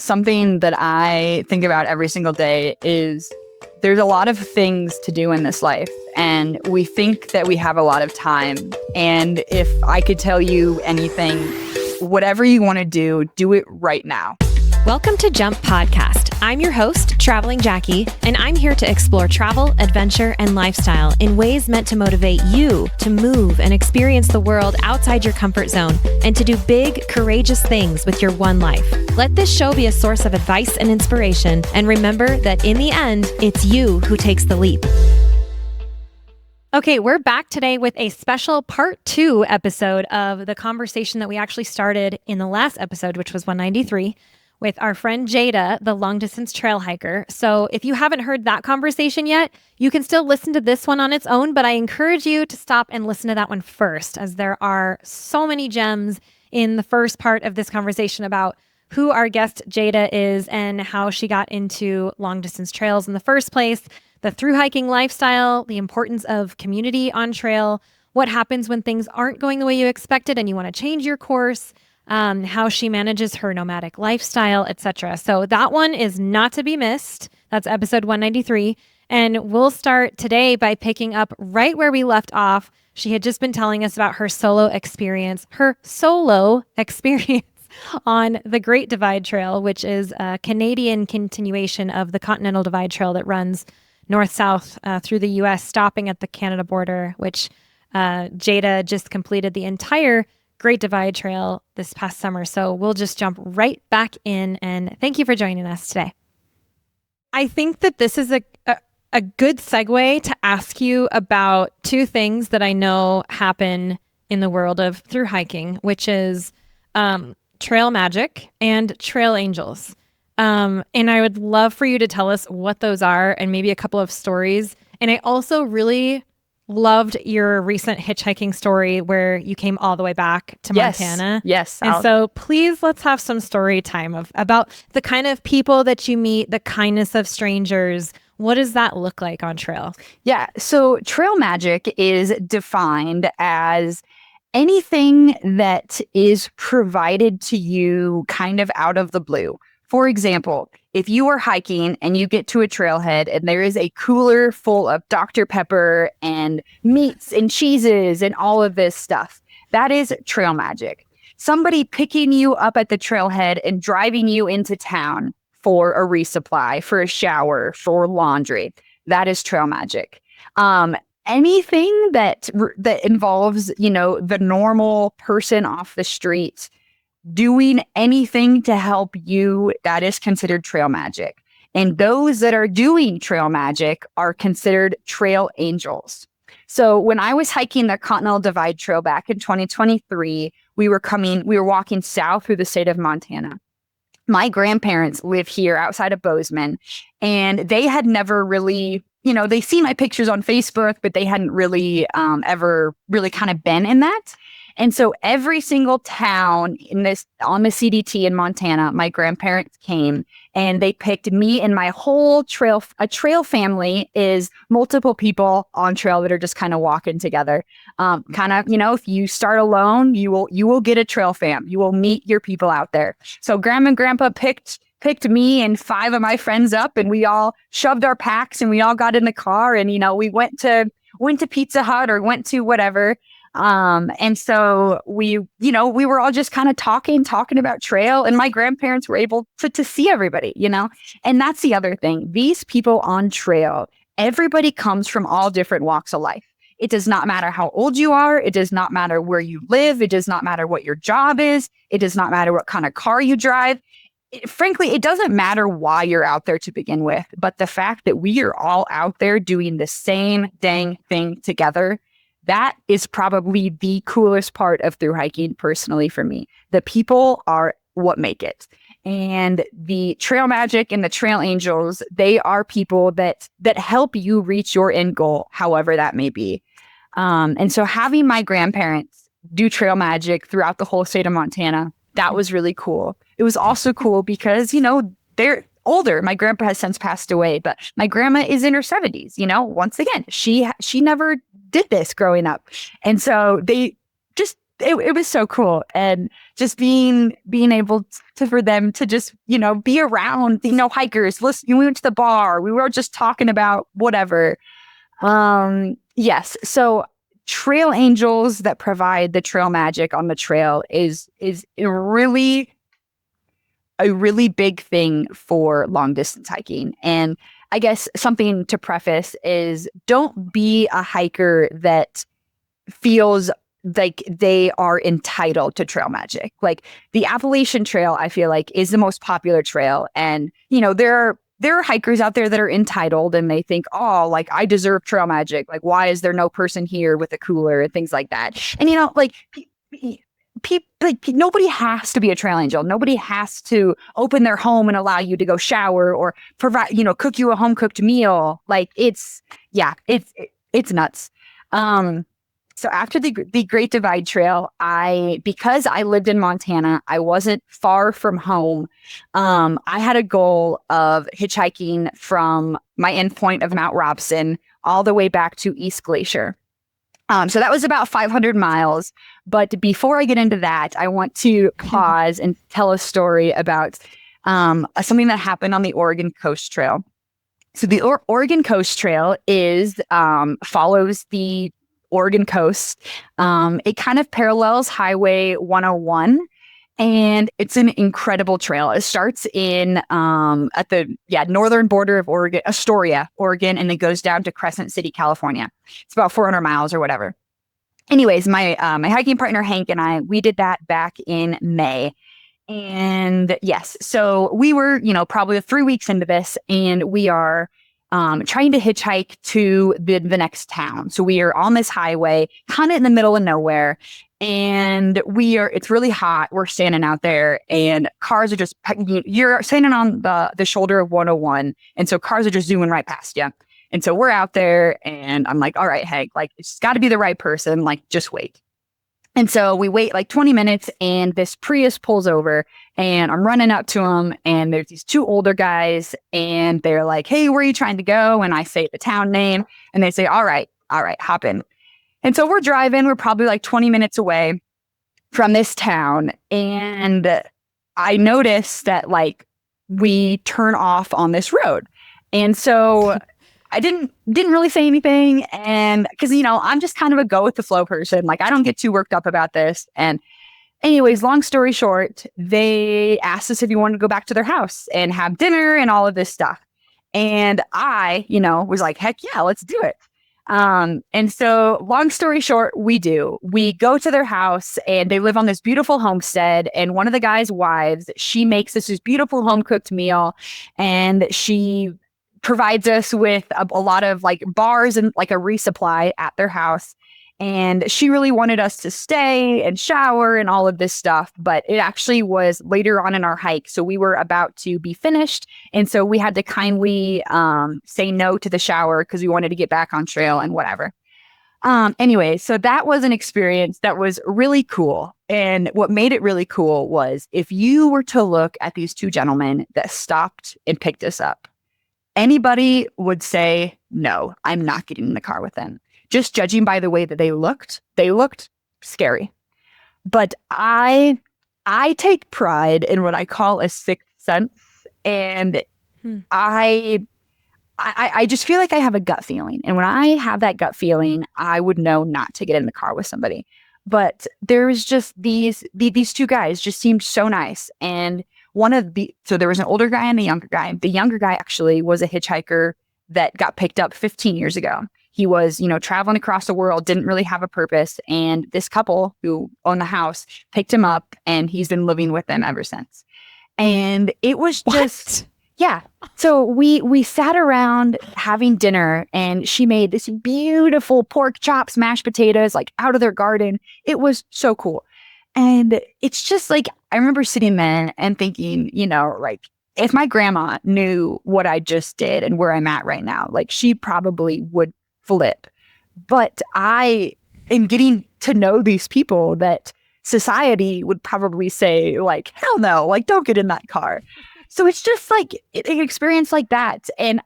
something that I think about every single day is there's a lot of things to do in this life, and we think that we have a lot of time. And if I could tell you anything, whatever you want to do it right now. Welcome to Jump Podcast. I'm your host, Traveling Jackie, and I'm here to explore travel, adventure, and lifestyle in ways meant to motivate you to move and experience the world outside your comfort zone and to do big, courageous things with your one life. Let this show be a source of advice and inspiration, and remember that in the end, it's you who takes the leap. Okay, we're back today with a special part 2 episode of the conversation that we actually started in the last episode, which was 193. With our friend Jada, the long-distance trail hiker. So if you haven't heard that conversation yet, you can still listen to this one on its own, but I encourage you to stop and listen to that one first, as there are so many gems in the first part of this conversation about who our guest Jada is and how she got into long-distance trails in the first place, the thru-hiking lifestyle, the importance of community on trail, what happens when things aren't going the way you expected and you want to change your course, how she manages her nomadic lifestyle, etc. So that one is not to be missed. That's episode 193. And we'll start today by picking up right where we left off. She had just been telling us about her solo experience on the Great Divide Trail, which is a Canadian continuation of the Continental Divide Trail that runs north-south through the U.S., stopping at the Canada border, which Jada just completed the entire Great Divide Trail this past summer. So we'll just jump right back in, and thank you for joining us today. I think that this is a good segue to ask you about two things that I know happen in the world of thru hiking, which is trail magic and trail angels. And I would love for you to tell us what those are and maybe a couple of stories. And I also really loved your recent hitchhiking story where you came all the way back to Montana. Yes. And so please, let's have some story time about the kind of people that you meet, the kindness of strangers. What does that look like on trail? Yeah. So trail magic is defined as anything that is provided to you kind of out of the blue. For example, if you are hiking and you get to a trailhead and there is a cooler full of Dr. Pepper and meats and cheeses and all of this stuff, that is trail magic. Somebody picking you up at the trailhead and driving you into town for a resupply, for a shower, for laundry, that is trail magic. Anything that involves, the normal person off the street doing anything to help you, that is considered trail magic. And those that are doing trail magic are considered trail angels. So when I was hiking the Continental Divide Trail back in 2023, we were walking south through the state of Montana. My grandparents live here outside of Bozeman, and they had never really, they see my pictures on Facebook, but they hadn't really ever really kind of been in that. And so every single town on the CDT in Montana, my grandparents came and they picked me and my whole trail. A trail family is multiple people on trail that are just kind of walking together. If you start alone, you will get a trail fam. You will meet your people out there. So Grandma and Grandpa picked me and 5 of my friends up, and we all shoved our packs and we all got in the car, and we went to Pizza Hut or went to whatever. And so we were all just kind of talking about trail, and my grandparents were able to see everybody, and that's the other thing. These people on trail, everybody comes from all different walks of life. It does not matter how old you are. It does not matter where you live. It does not matter what your job is. It does not matter what kind of car you drive. Frankly, it doesn't matter why you're out there to begin with, but the fact that we are all out there doing the same dang thing together, that is probably the coolest part of thru hiking personally for me. The people are what make it. And the trail magic and the trail angels, they are people that help you reach your end goal, however that may be. And so having my grandparents do trail magic throughout the whole state of Montana, that was really cool. It was also cool because, they're older. My grandpa has since passed away, but my grandma is in her 70s. Once again, she never did this growing up. And so they just it was so cool. And just being able to, for them to just, be around, hikers. Listen, we went to the bar. We were just talking about whatever. Yes. So trail angels that provide the trail magic on the trail is a really big thing for long distance hiking. And I guess something to preface is don't be a hiker that feels like they are entitled to trail magic. Like the Appalachian Trail, I feel like is the most popular trail. And, there are hikers out there that are entitled and they think, oh, like I deserve trail magic. Like, why is there no person here with a cooler and things like that? And, like nobody has to be a trail angel. Nobody has to open their home and allow you to go shower or provide, cook you a home cooked meal. Like it's nuts. So after the Great Divide Trail, because I lived in Montana, I wasn't far from home. I had a goal of hitchhiking from my endpoint of Mount Robson all the way back to East Glacier. So that was about 500 miles. But before I get into that, I want to pause and tell a story about something that happened on the Oregon Coast Trail. So the Oregon Coast Trail follows the Oregon coast. It kind of parallels Highway 101, and it's an incredible trail. It starts in at the northern border of Oregon, Astoria, Oregon, and then goes down to Crescent City, California. It's about 400 miles or whatever. Anyways, my hiking partner Hank and we did that back in May. And yes, so we were, probably 3 weeks into this, and we are trying to hitchhike to the next town. So we are on this highway, kind of in the middle of nowhere. And it's really hot. We're standing out there and cars are you're standing on the shoulder of 101. And so cars are just zooming right past you. And so we're out there and I'm like, all right, Hank, like it's got to be the right person. Like, just wait. And so we wait like 20 minutes and this Prius pulls over and I'm running up to him and there's these two older guys and they're like, hey, where are you trying to go? And I say the town name and they say, all right, hop in. And so we're driving. We're probably like 20 minutes away from this town. And I notice that like we turn off on this road. And so I didn't really say anything. And because, I'm just kind of a go with the flow person. Like I don't get too worked up about this. And anyways, long story short, they asked us if you wanted to go back to their house and have dinner and all of this stuff. And I, was like, heck yeah, let's do it. And so long story short, we go to their house and they live on this beautiful homestead. And one of the guy's wives, she makes us this beautiful home cooked meal and she provides us with a lot of like bars and like a resupply at their house. And she really wanted us to stay and shower and all of this stuff. But it actually was later on in our hike. So we were about to be finished. And so we had to kindly say no to the shower because we wanted to get back on trail and whatever. Anyway, so that was an experience that was really cool. And what made it really cool was if you were to look at these two gentlemen that stopped and picked us up, anybody would say, no, I'm not getting in the car with them. Just judging by the way that they looked scary. But I take pride in what I call a sixth sense. And I just feel like I have a gut feeling. And when I have that gut feeling, I would know not to get in the car with somebody. But there's just these two guys just seemed so nice. And so there was an older guy and a younger guy. The younger guy actually was a hitchhiker that got picked up 15 years ago. He was, traveling across the world, didn't really have a purpose. And this couple who owned the house picked him up and he's been living with them ever since. And it was just, yeah. So we sat around having dinner and she made this beautiful pork chops, mashed potatoes, like out of their garden. It was so cool. And it's just like, I remember sitting there and thinking, like, if my grandma knew what I just did and where I'm at right now, like she probably would flip. But I am getting to know these people that society would probably say, like, hell no, like, don't get in that car. So it's just like an experience like that. And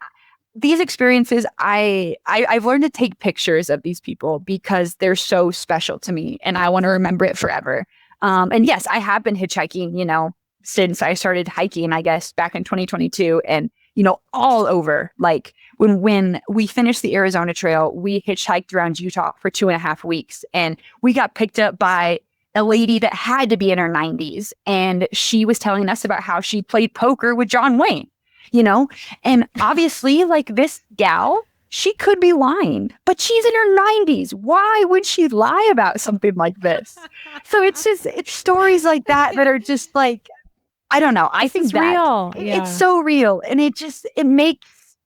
these experiences, I've learned to take pictures of these people because they're so special to me and I want to remember it forever. And yes, I have been hitchhiking, since I started hiking, I guess, back in 2022, and, all over. Like when we finished the Arizona Trail, we hitchhiked around Utah for 2.5 weeks, and we got picked up by a lady that had to be in her 90s. And she was telling us about how she played poker with John Wayne, and obviously, like, this gal, she could be lying, but she's in her 90s. Why would she lie about something like this? So it's stories like that are just like, I don't know. I think It's that real. Yeah. it's so real. And it makes,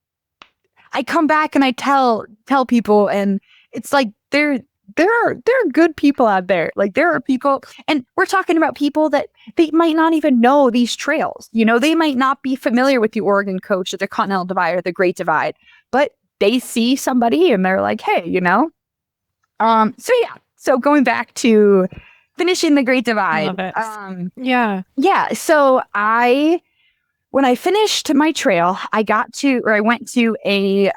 I come back and I tell people, and it's like, there are good people out there. Like, there are people, and we're talking about people that they might not even know these trails. they might not be familiar with the Oregon Coast or the Continental Divide or the Great Divide, but they see somebody and they're like, hey, So yeah. So going back to finishing the Great Divide. Love it. Yeah. Yeah. So when I finished my trail, I went to a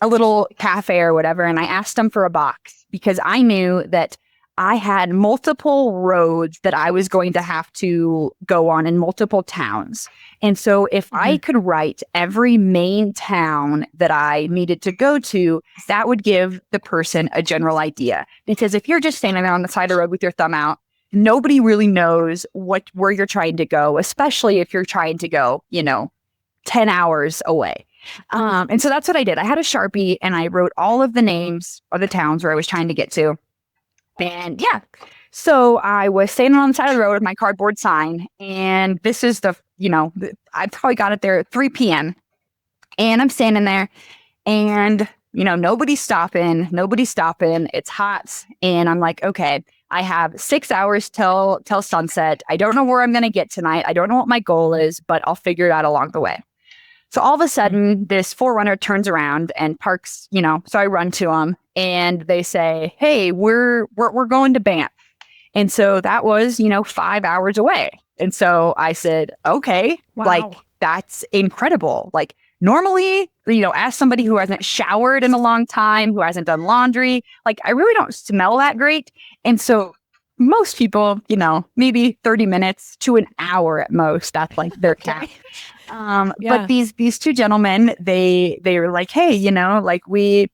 little cafe or whatever, and I asked them for a box because I knew that I had multiple roads that I was going to have to go on in multiple towns. And so if I could write every main town that I needed to go to, that would give the person a general idea. Because if you're just standing there on the side of the road with your thumb out, nobody really knows where you're trying to go, especially if you're trying to go, 10 hours away. And so that's what I did. I had a Sharpie and I wrote all of the names of the towns where I was trying to get to. And yeah, so I was standing on the side of the road with my cardboard sign, and this is I probably got it there at 3 p.m. And I'm standing there, and nobody's stopping. It's hot, and I'm like, okay, I have 6 hours till sunset. I don't know where I'm gonna get tonight. I don't know what my goal is, but I'll figure it out along the way. So all of a sudden, this forerunner turns around and parks, so I run to them and they say, hey, we're going to Banff. And so that was, 5 hours away. And so I said, okay, wow. Like, that's incredible. Like, normally, as somebody who hasn't showered in a long time, who hasn't done laundry, like, I really don't smell that great. And so most people, maybe 30 minutes to an hour at most, that's like their cap. But these two gentlemen, they were like, hey, like we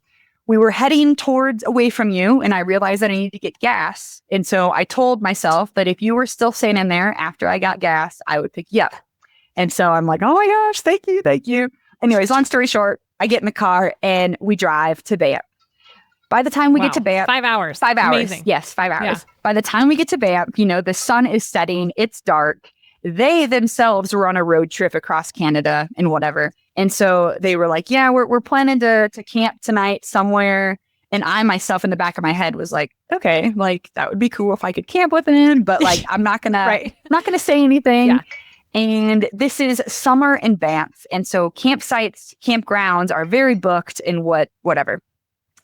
were heading away from you, and I realized that I needed to get gas. And so I told myself that if you were still standing there after I got gas, I would pick you up. And so I'm like, oh my gosh, thank you. Anyways, long story short, I get in the car and we drive to Banff. By the time we get to Banff, 5 hours. 5 hours. Amazing. Yes, 5 hours. Yeah. By the time we get to Banff, the sun is setting, it's dark. They themselves were on a road trip across Canada and whatever. And so they were like, yeah, we're planning to camp tonight somewhere. And I myself in the back of my head was like, okay, like, that would be cool if I could camp with him, but like, I'm not gonna, right. not gonna say anything. Yeah. And this is summer in Banff. And so campsites, campgrounds are very booked and whatever.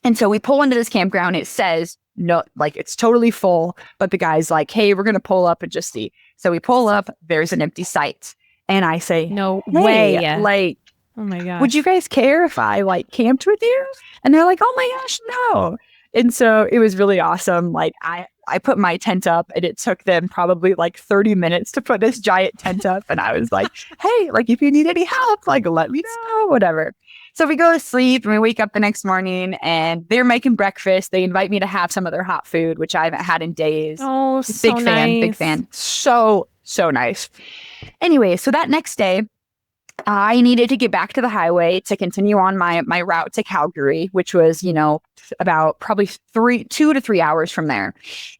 And so we pull into this campground. It says, no, like, it's totally full. But the guy's like, hey, we're going to pull up and just see. So we pull up, there's an empty site. And I say, no hey, way. Like, oh my gosh. Would you guys care if I like camped with you? And they're like, oh my gosh, no. And so it was really awesome. Like, I put my tent up, and it took them probably like 30 minutes to put this giant tent up. And I was like, hey, like, if you need any help, like, let me know, whatever. So we go to sleep and we wake up the next morning and they're making breakfast. They invite me to have some of their hot food, which I haven't had in days. Oh, so Big fan. So nice. Anyway, so that next day, I needed to get back to the highway to continue on my route to Calgary, which was, about probably 2 to 3 hours from there.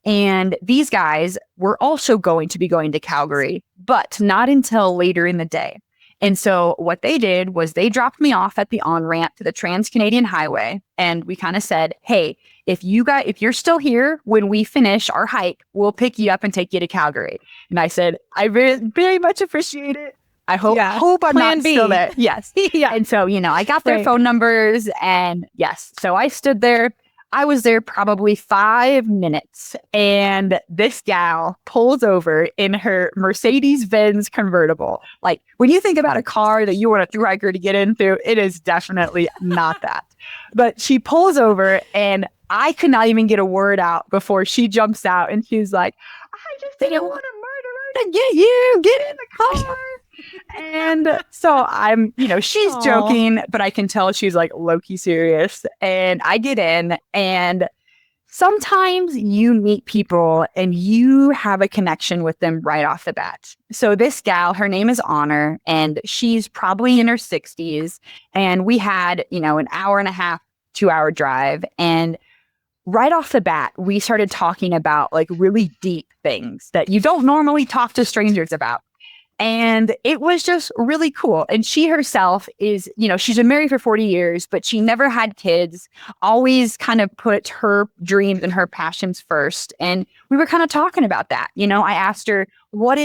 And these guys were also going to be going to Calgary, but not until later in the day. And so what they did was they dropped me off at the on-ramp to the Trans-Canadian Highway. And we kind of said, hey, if you're still here when we finish our hike, we'll pick you up and take you to Calgary. And I said, I very, very much appreciate it. I hope I'm Plan not B. still there. Yes. Yeah. And so, I got their phone numbers, and yes. So I stood there. I was there probably 5 minutes, and this gal pulls over in her Mercedes-Benz convertible. Like, when you think about a car that you want a thru hiker to get into, it is definitely not that. But she pulls over, and I could not even get a word out before she jumps out, and she's like, I just didn't want a murderer to get you. Get in the car. And so she's Aw. joking, but I can tell she's like low-key serious. And I get in, and sometimes you meet people and you have a connection with them right off the bat. So this gal, her name is Honor, and she's probably in her 60s. And we had, an hour and a half, 2-hour drive. And right off the bat, we started talking about like really deep things that you don't normally talk to strangers about. And it was just really cool. And she herself is, she's been married for 40 years, but she never had kids, always kind of put her dreams and her passions first. And we were kind of talking about that. I asked her, what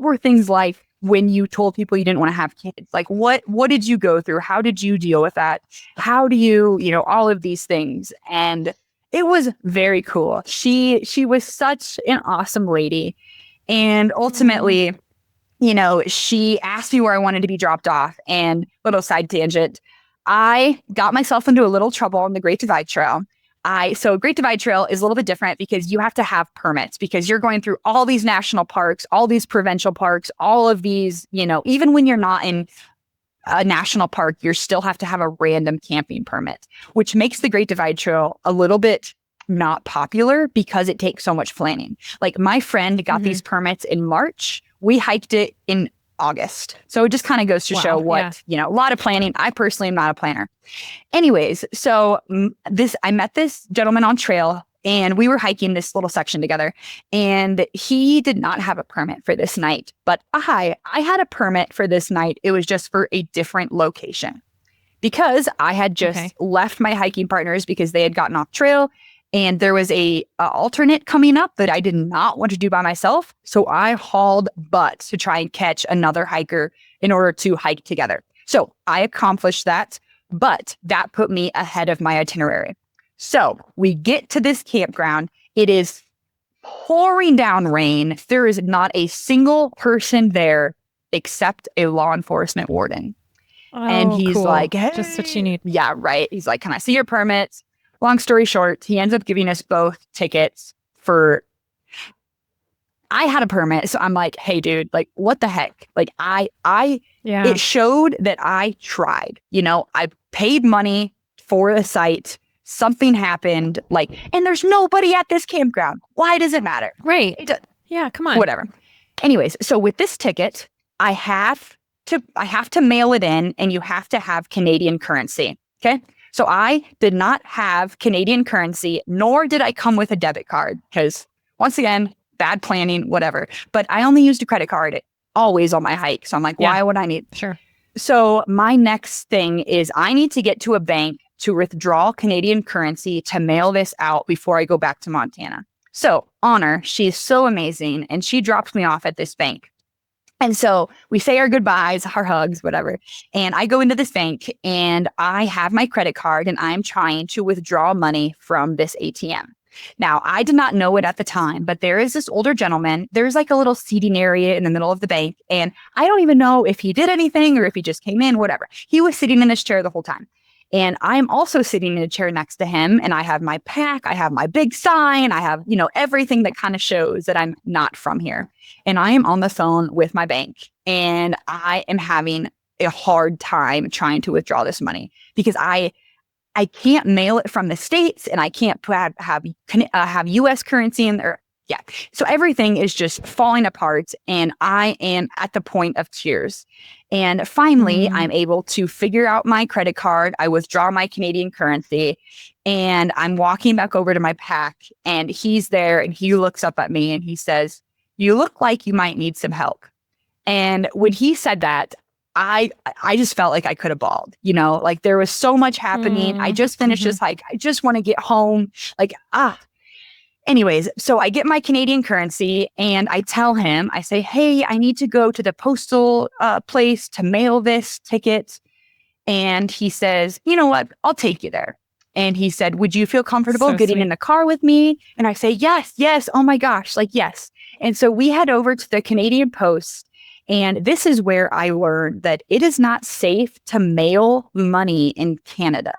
were things like when you told people you didn't want to have kids? Like, what did you go through? How did you deal with that? How do you, all of these things? And it was very cool. She was such an awesome lady. And ultimately, she asked me where I wanted to be dropped off. And little side tangent, I got myself into a little trouble on the Great Divide Trail. So Great Divide Trail is a little bit different because you have to have permits because you're going through all these national parks, all these provincial parks, all of these, even when you're not in a national park, you still have to have a random camping permit, which makes the Great Divide Trail a little bit not popular because it takes so much planning. Like my friend got these permits in March. We hiked it in August. So it just kind of goes to show what, a lot of planning. I personally am not a planner. Anyways, so I met this gentleman on trail and we were hiking this little section together and he did not have a permit for this night, but I had a permit for this night. It was just for a different location because I had just left my hiking partners because they had gotten off trail. And there was a alternate coming up that I did not want to do by myself. So I hauled butt to try and catch another hiker in order to hike together. So I accomplished that, but that put me ahead of my itinerary. So we get to this campground. It is pouring down rain. There is not a single person there except a law enforcement warden. And he's like, hey. Just what you need. Yeah, right. He's like, can I see your permits? Long story short, he ends up giving us both tickets for, I had a permit. So I'm like, hey dude, like what the heck? Like it showed that I tried, I paid money for the site. Something happened and there's nobody at this campground. Why does it matter? Right. Yeah. Come on. Whatever. Anyways. So with this ticket, I have to mail it in and you have to have Canadian currency. Okay. So I did not have Canadian currency, nor did I come with a debit card because once again, bad planning, whatever. But I only used a credit card always on my hike. So I'm like, why would I need? Sure. So my next thing is I need to get to a bank to withdraw Canadian currency to mail this out before I go back to Montana. So Honor, she's so amazing. And she drops me off at this bank. And so we say our goodbyes, our hugs, whatever. And I go into this bank and I have my credit card and I'm trying to withdraw money from this ATM. Now, I did not know it at the time, but there is this older gentleman. There's like a little seating area in the middle of the bank. And I don't even know if he did anything or if he just came in, whatever. He was sitting in this chair the whole time. And I'm also sitting in a chair next to him and I have my pack, I have my big sign, I have, everything that kind of shows that I'm not from here. And I am on the phone with my bank and I am having a hard time trying to withdraw this money because I can't mail it from the States and I can't have US currency in there. Yeah. So everything is just falling apart and I am at the point of tears. And finally, I'm able to figure out my credit card. I withdraw my Canadian currency and I'm walking back over to my pack and he's there and he looks up at me and he says, you look like you might need some help. And when he said that, I just felt like I could have bawled, like there was so much happening. I just finished this hike. I just want to get home. Anyways, so I get my Canadian currency and I tell him, I say, hey, I need to go to the postal place to mail this ticket. And he says, you know what? I'll take you there. And he said, would you feel comfortable So getting sweet. in the car with me? And I say, yes, yes. Oh my gosh, like, yes. And so we head over to the Canadian Post. And this is where I learned that it is not safe to mail money in Canada,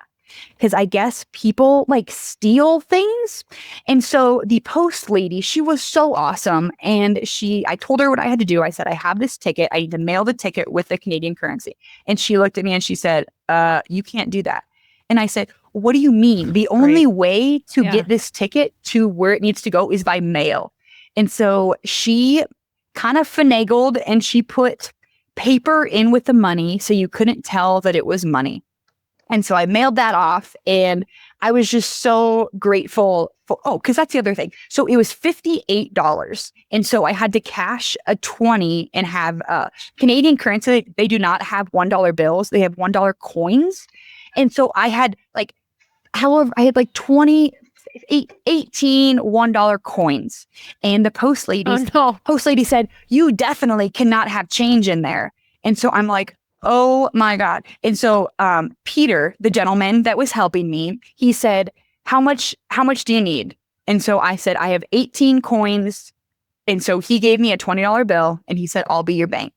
because I guess people like steal things. And so the post lady, she was so awesome. And I told her what I had to do. I said, I have this ticket. I need to mail the ticket with the Canadian currency. And she looked at me and she said, you can't do that. And I said, what do you mean? The only way to get this ticket to where it needs to go is by mail. And so she kind of finagled and she put paper in with the money so you couldn't tell that it was money. And so I mailed that off and I was just so grateful for, because that's the other thing. So it was $58. And so I had to cash a 20 and have Canadian currency. They do not have $1 bills. They have $1 coins. And so I had like, however, I had like 18 $1 coins. And the post lady said, you definitely cannot have change in there. And so I'm like, oh my God. And so Peter, the gentleman that was helping me, he said, how much do you need? And so I said, I have 18 coins. And so he gave me a $20 bill and he said, I'll be your bank.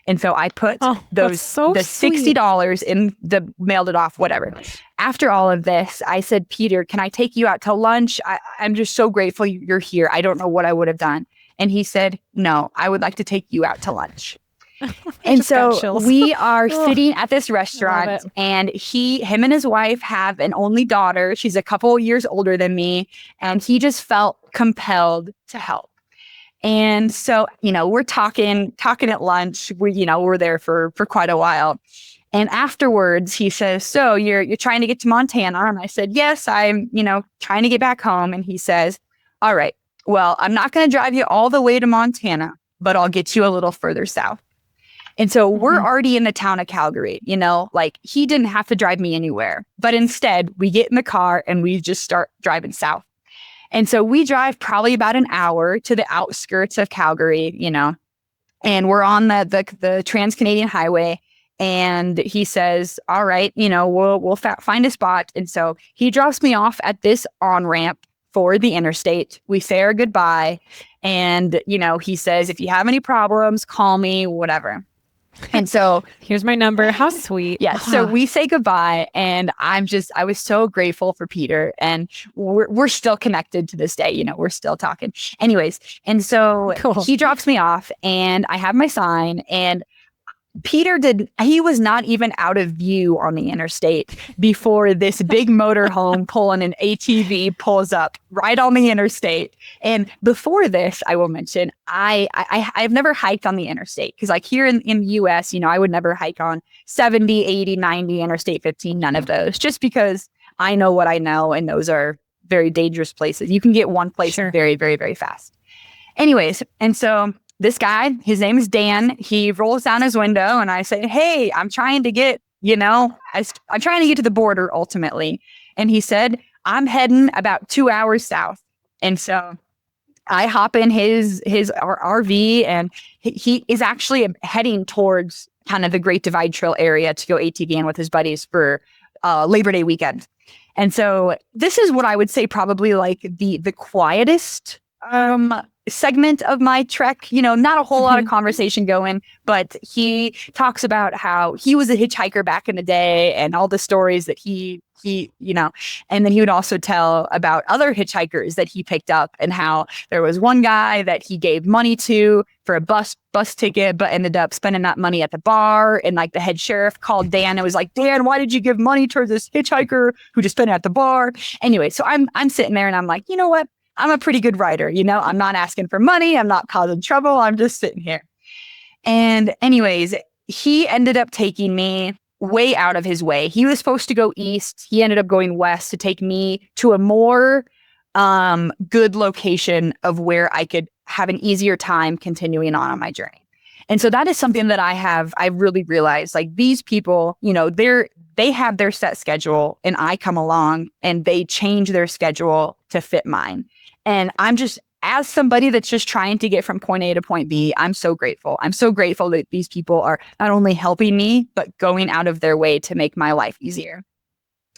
And so I put the $60 in mailed it off, whatever. After all of this, I said, Peter, can I take you out to lunch? I'm just so grateful you're here. I don't know what I would have done. And he said, no, I would like to take you out to lunch. And so we are sitting at this restaurant and him and his wife have an only daughter. She's a couple years older than me. And he just felt compelled to help. And so, we're talking at lunch. We're there for quite a while. And afterwards he says, so you're trying to get to Montana? And I said, yes, I'm, trying to get back home. And he says, all right, well, I'm not going to drive you all the way to Montana, but I'll get you a little further south. And so we're already in the town of Calgary, like he didn't have to drive me anywhere, but instead we get in the car and we just start driving south. And so we drive probably about an hour to the outskirts of Calgary, and we're on the Trans-Canadian Highway. And he says, all right, we'll find a spot. And so he drops me off at this on-ramp for the interstate. We say our goodbye. And, he says, if you have any problems, call me, whatever. And so here's my number. How sweet. Yeah. So we say goodbye and I was so grateful for Peter and we're still connected to this day. We're still talking anyways. And so he drops me off and I have my sign and he was not even out of view on the interstate before this big motorhome pulling an ATV pulls up right on the interstate. And before this, I will mention, I've never hiked on the interstate because like here in the US, I would never hike on 70, 80, 90, Interstate 15, none of those, just because I know what I know. And those are very dangerous places. You can get one place very, very, very fast. Anyways, and so this guy, his name is Dan. He rolls down his window and I say, hey, I'm trying to get, I'm trying to get to the border ultimately. And he said, I'm heading about 2 hours south. And so I hop in his RV and he is actually heading towards kind of the Great Divide Trail area to go ATVing with his buddies for Labor Day weekend. And so this is what I would say probably like the quietest segment of my trek, not a whole lot of conversation going, but he talks about how he was a hitchhiker back in the day and all the stories that he, and then he would also tell about other hitchhikers that he picked up and how there was one guy that he gave money to for a bus ticket, but ended up spending that money at the bar. And like the head sheriff called Dan and was like, Dan, why did you give money towards this hitchhiker who just spent it at the bar? Anyway, so I'm sitting there and I'm like, you know what? I'm a pretty good writer, I'm not asking for money. I'm not causing trouble. I'm just sitting here. And anyways, he ended up taking me way out of his way. He was supposed to go east. He ended up going west to take me to a more good location of where I could have an easier time continuing on my journey. And so that is something that I really realized, like these people, they have their set schedule and I come along and they change their schedule to fit mine. And I'm just, as somebody that's just trying to get from point A to point B, I'm so grateful. I'm so grateful that these people are not only helping me, but going out of their way to make my life easier.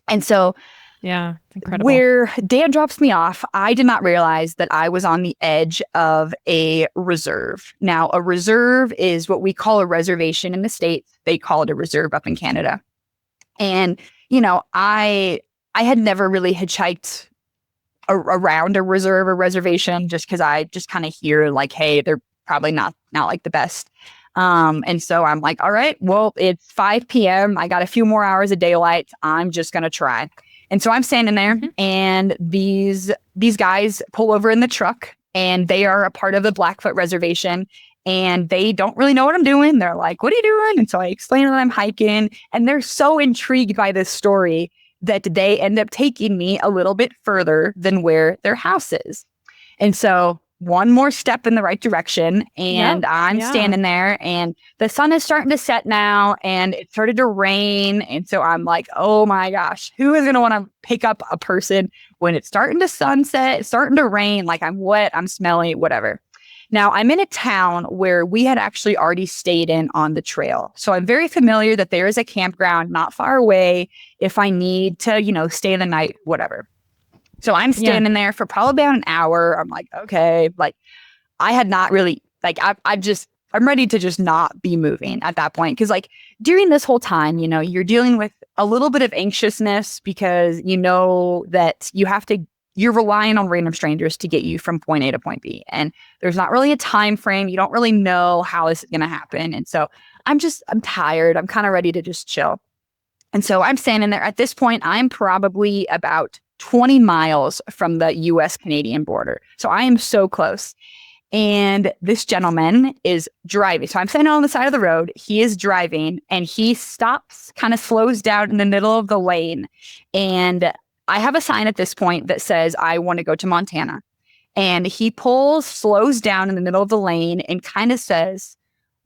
And so Yeah. It's incredible. Where Dan drops me off, I did not realize that I was on the edge of a reserve. Now, a reserve is what we call a reservation in the States. They call it a reserve up in Canada. And, I had never really hitchhiked around a reserve or reservation just because I just kind of hear like, hey, they're probably not like the best. And so I'm like, all right, well, it's 5 p.m. I got a few more hours of daylight. I'm just gonna try. And so I'm standing there, and these guys pull over in the truck, and they are a part of the Blackfoot Reservation. And they don't really know what I'm doing. They're like, what are you doing? And so I explain that I'm hiking, and they're so intrigued by this story that they end up taking me a little bit further than where their house is. And so one more step in the right direction, and I'm standing there, and the sun is starting to set now, and it started to rain. And so I'm like, oh my gosh, who is going to want to pick up a person when it's starting to sunset, it's starting to rain, like I'm wet, I'm smelly, whatever. Now, I'm in a town where we had actually already stayed in on the trail. So I'm very familiar that there is a campground not far away if I need to, stay the night, whatever. So I'm standing there for probably about an hour. I'm like, okay, like I had not really, like, I'm ready to just not be moving at that point. Cause like during this whole time, you're dealing with a little bit of anxiousness because you know that you're relying on random strangers to get you from point A to point B. And there's not really a time frame. You don't really know how this is going to happen. And so I'm tired. I'm kind of ready to just chill. And so I'm standing there. At this point, I'm probably about 20 miles from the US Canadian border. So I am so close. And this gentleman is driving. So I'm standing on the side of the road. He is driving, and he stops, kind of slows down in the middle of the lane. And I have a sign at this point that says, I want to go to Montana. And he slows down in the middle of the lane and kind of says,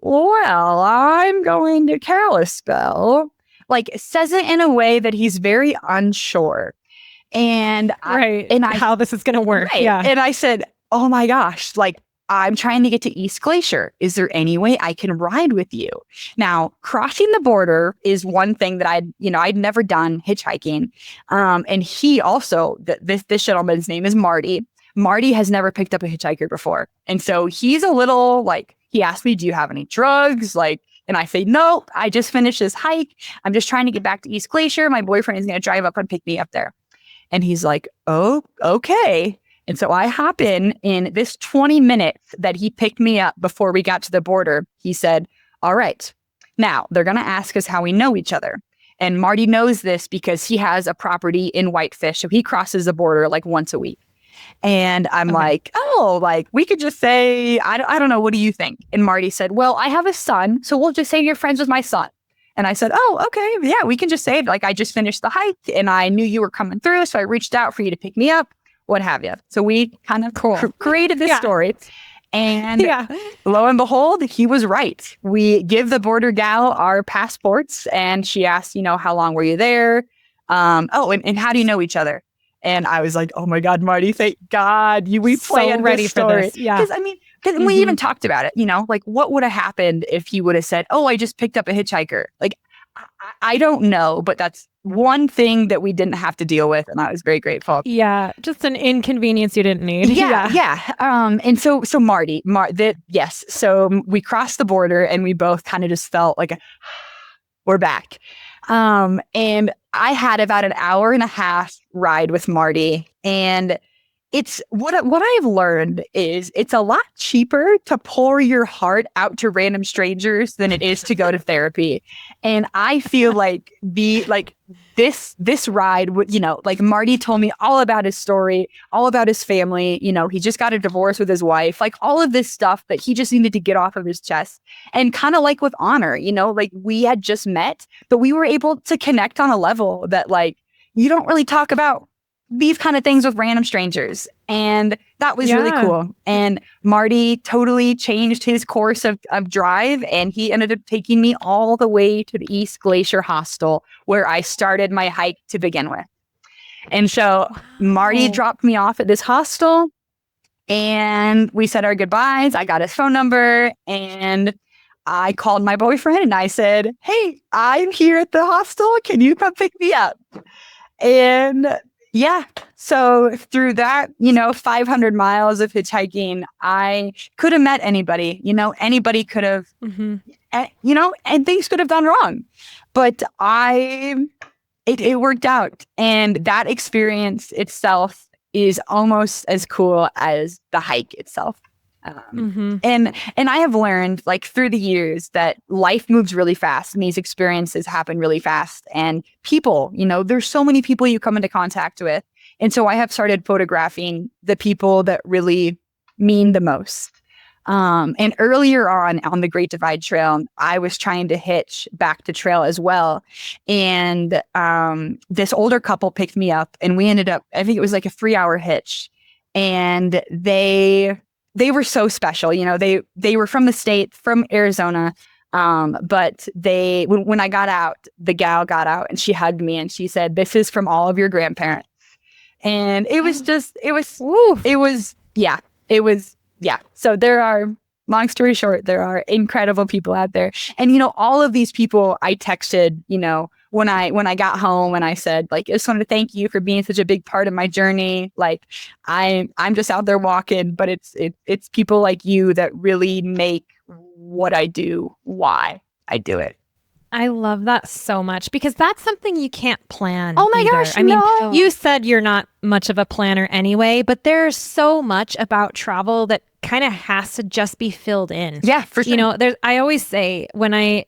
well, I'm going to Kalispell. Like says it in a way that he's very unsure. And how this is going to work. Right. Yeah. And I said, oh my gosh, like I'm trying to get to East Glacier. Is there any way I can ride with you? Now, crossing the border is one thing that I'd never done hitchhiking. And he also, this gentleman's name is Marty. Marty has never picked up a hitchhiker before. And so he's a little like, he asked me, do you have any drugs? And I say, no, I just finished this hike. I'm just trying to get back to East Glacier. My boyfriend is going to drive up and pick me up there. And he's like, oh, okay. And so I hop in this 20 minutes that he picked me up before we got to the border. He said, all right, now they're going to ask us how we know each other. And Marty knows this because he has a property in Whitefish. So he crosses the border like once a week. And I'm like, oh, like we could just say, I don't know. What do you think? And Marty said, well, I have a son. So we'll just say you're friends with my son. And I said, oh, okay. Yeah, we can just say like I just finished the hike and I knew you were coming through. So I reached out for you to pick me up. What have you. So we kind of created this story. And lo and behold, he was right. We give the border gal our passports and she asked, how long were you there? And how do you know each other? And I was like, oh my God, Marty, thank God we planned ready for this. Yeah. Because we even talked about it, like what would have happened if he would have said, oh, I just picked up a hitchhiker. Like, I don't know, but that's one thing that we didn't have to deal with. And I was very grateful. Yeah. Just an inconvenience you didn't need. Yeah. And so Marty, yes. So we crossed the border and we both kind of just felt like we're back. And I had about an hour and a half ride with Marty, and it's what I've learned is it's a lot cheaper to pour your heart out to random strangers than it is to go to therapy. And I feel like this ride would, like Marty told me all about his story, all about his family. He just got a divorce with his wife, like all of this stuff that he just needed to get off of his chest. And kind of like with Honor, like we had just met, but we were able to connect on a level that like you don't really talk about these kind of things with random strangers. And that was really cool. And Marty totally changed his course of drive. And he ended up taking me all the way to the East Glacier Hostel where I started my hike to begin with. And so Marty dropped me off at this hostel and we said our goodbyes. I got his phone number and I called my boyfriend and I said, hey, I'm here at the hostel. Can you come pick me up? And yeah, so through that, 500 miles of hitchhiking, I could have met anybody, anybody could have, Mm-hmm. and things could have gone wrong. But it worked out. And that experience itself is almost as cool as the hike itself. Mm-hmm. And I have learned like through the years that life moves really fast and these experiences happen really fast. And people, there's so many people you come into contact with. And so I have started photographing the people that really mean the most. And earlier on the Great Divide Trail, I was trying to hitch back to trail as well. And this older couple picked me up and we ended up, I think it was like a 3-hour hitch. And they were so special. They were from the state, from Arizona. But when I got out, the gal got out and she hugged me and she said, "This is from all of your grandparents." And it was yeah. So long story short, there are incredible people out there. And, all of these people I texted, when I got home and I said, like, I just wanted to thank you for being such a big part of my journey. Like, I'm just out there walking, but it's people like you that really make what I do, why I do it. I love that so much because that's something you can't plan. Oh my either. gosh, I mean, no. you said you're not much of a planner anyway, but there's so much about travel that kind of has to just be filled in. Yeah, for sure. I always say when I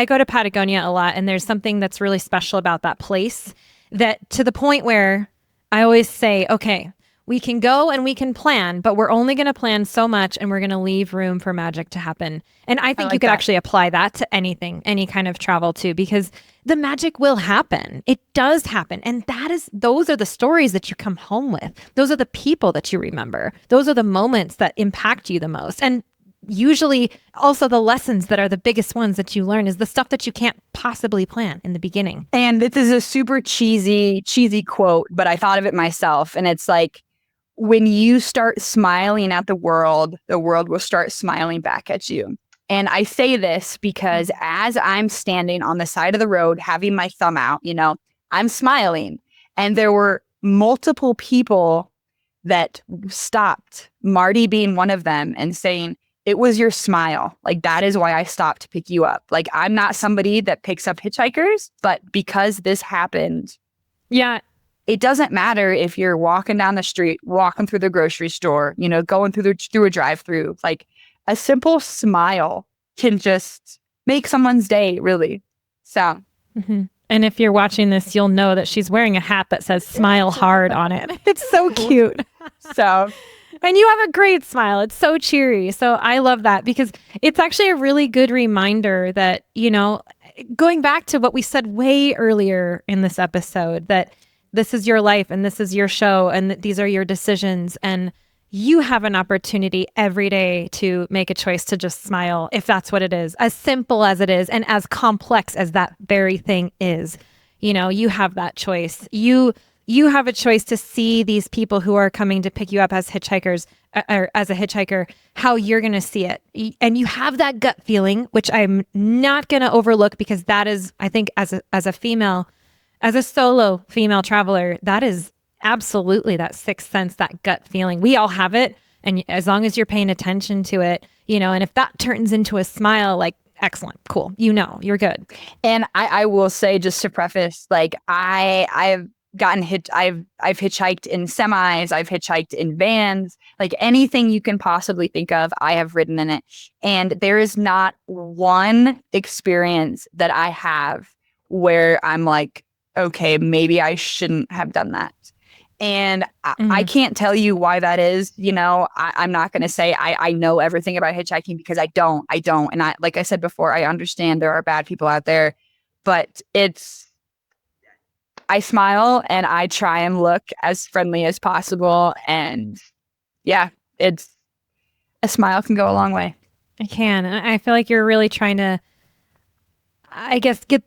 go to Patagonia a lot and there's something that's really special about that place that to the point where I always say, okay, we can go and we can plan, but we're only going to plan so much and we're going to leave room for magic to happen. And I think you could actually apply that to anything, any kind of travel too, because the magic will happen. It does happen. And those are the stories that you come home with. Those are the people that you remember. Those are the moments that impact you the most. And usually also the lessons that are the biggest ones that you learn is the stuff that you can't possibly plan in the beginning. And this is a super cheesy quote, but I thought of it myself. And it's like, when you start smiling at the world will start smiling back at you. And I say this because as I'm standing on the side of the road, having my thumb out, I'm smiling. And there were multiple people that stopped, Marty being one of them, and saying, "It was your smile. Like, that is why I stopped to pick you up." Like, I'm not somebody that picks up hitchhikers, but because this happened. Yeah. It doesn't matter if you're walking down the street, walking through the grocery store, going through a drive-through. Like, a simple smile can just make someone's day, really. So. Mm-hmm. And if you're watching this, you'll know that she's wearing a hat that says "Smile Hard" on it. It's so cute. So. And you have a great smile. It's so cheery. So I love that because it's actually a really good reminder that, going back to what we said way earlier in this episode, that this is your life and this is your show and these are your decisions. And you have an opportunity every day to make a choice to just smile, if that's what it is, as simple as it is and as complex as that very thing is. You have that choice. You have a choice to see these people who are coming to pick you up as hitchhikers or as a hitchhiker, how you're going to see it. And you have that gut feeling, which I'm not going to overlook because that is, I think, as a female, as a solo female traveler, that is absolutely that sixth sense, that gut feeling. We all have it. And as long as you're paying attention to it, and if that turns into a smile, like, excellent, cool, you're good. And I will say, just to preface, like, I've hitchhiked in semis, I've hitchhiked in vans, like anything you can possibly think of, I have ridden in it. And there is not one experience that I have where I'm like, okay, maybe I shouldn't have done that. And I can't tell you why that is. I'm not going to say I know everything about hitchhiking because I don't. And like I said before, I understand there are bad people out there, but I smile and I try and look as friendly as possible. And yeah, a smile can go a long way. It can. And I feel like you're really trying to, I guess, give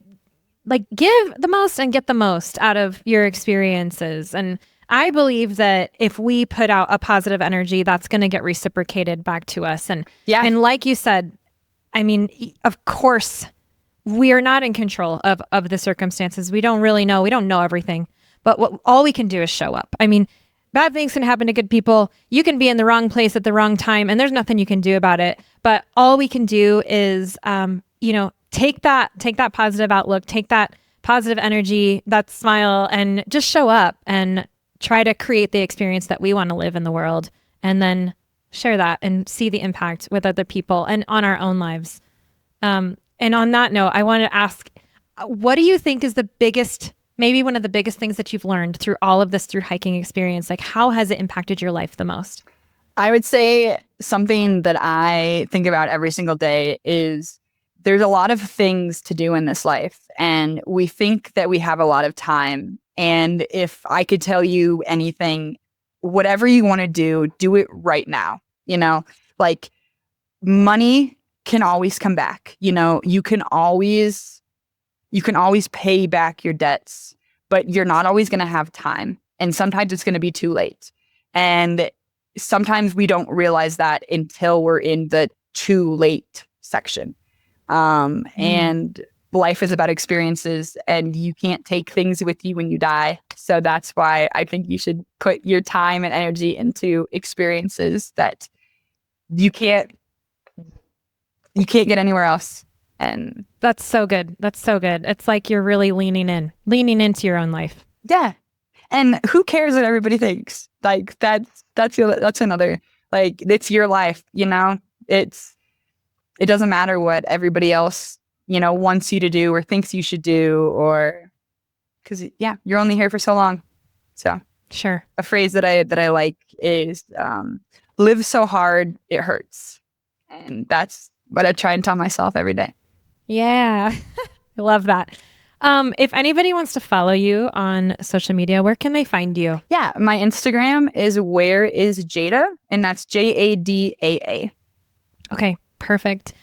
the most and get the most out of your experiences. And I believe that if we put out a positive energy, that's going to get reciprocated back to us. And and like you said, I mean, of course, we are not in control of the circumstances. We don't really know. We don't know everything. But all we can do is show up. I mean, bad things can happen to good people. You can be in the wrong place at the wrong time, and there's nothing you can do about it. But all we can do is, take that positive outlook, take that positive energy, that smile, and just show up and try to create the experience that we want to live in the world, and then share that and see the impact with other people and on our own lives. And on that note, I want to ask, what do you think is maybe one of the biggest things that you've learned through all of this through hiking experience? Like, how has it impacted your life the most? I would say something that I think about every single day is there's a lot of things to do in this life, and we think that we have a lot of time. And if I could tell you anything, whatever you want to do it right now. Like, money can always come back. You can always pay back your debts, but you're not always going to have time. And sometimes it's going to be too late. And sometimes we don't realize that until we're in the too late section. And life is about experiences, and you can't take things with you when you die. So that's why I think you should put your time and energy into experiences that you can't get anywhere else. And that's so good. That's so good. It's like you're really leaning into your own life. Yeah. And who cares what everybody thinks? Like, that's another, like, it's your life, it doesn't matter what everybody else, wants you to do or thinks you should do, or because you're only here for so long. So sure. A phrase that I like is live so hard it hurts. And that's what I try and tell myself every day. Yeah. I love that. If anybody wants to follow you on social media, where can they find you? Yeah, my Instagram is where is Jada, and that's Jadaa. Okay, perfect.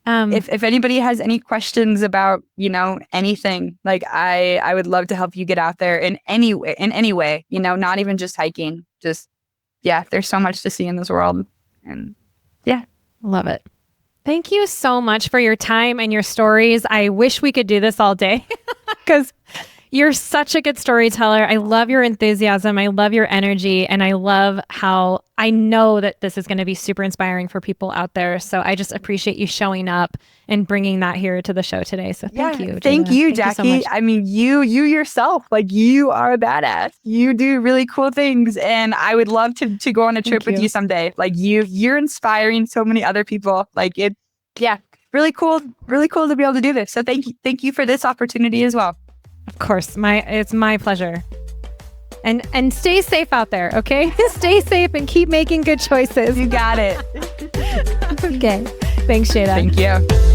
If anybody has any questions about, anything, like I would love to help you get out there in any way, not even just hiking, just, there's so much to see in this world. And love it. Thank you so much for your time and your stories. I wish we could do this all day because you're such a good storyteller. I love your enthusiasm. I love your energy. And I love how I know that this is going to be super inspiring for people out there. So I just appreciate you showing up and bringing that here to the show today. So thank you. Jada. Thank you, Jackie. You so I mean, you yourself, like, you are a badass. You do really cool things. And I would love to go on a trip with you someday. Like, you're inspiring so many other people. Like, really cool to be able to do this. So thank you for this opportunity as well. Of course, it's my pleasure. And stay safe out there, okay? Stay safe and keep making good choices. You got it. Okay. Thanks, Jada. Thank you.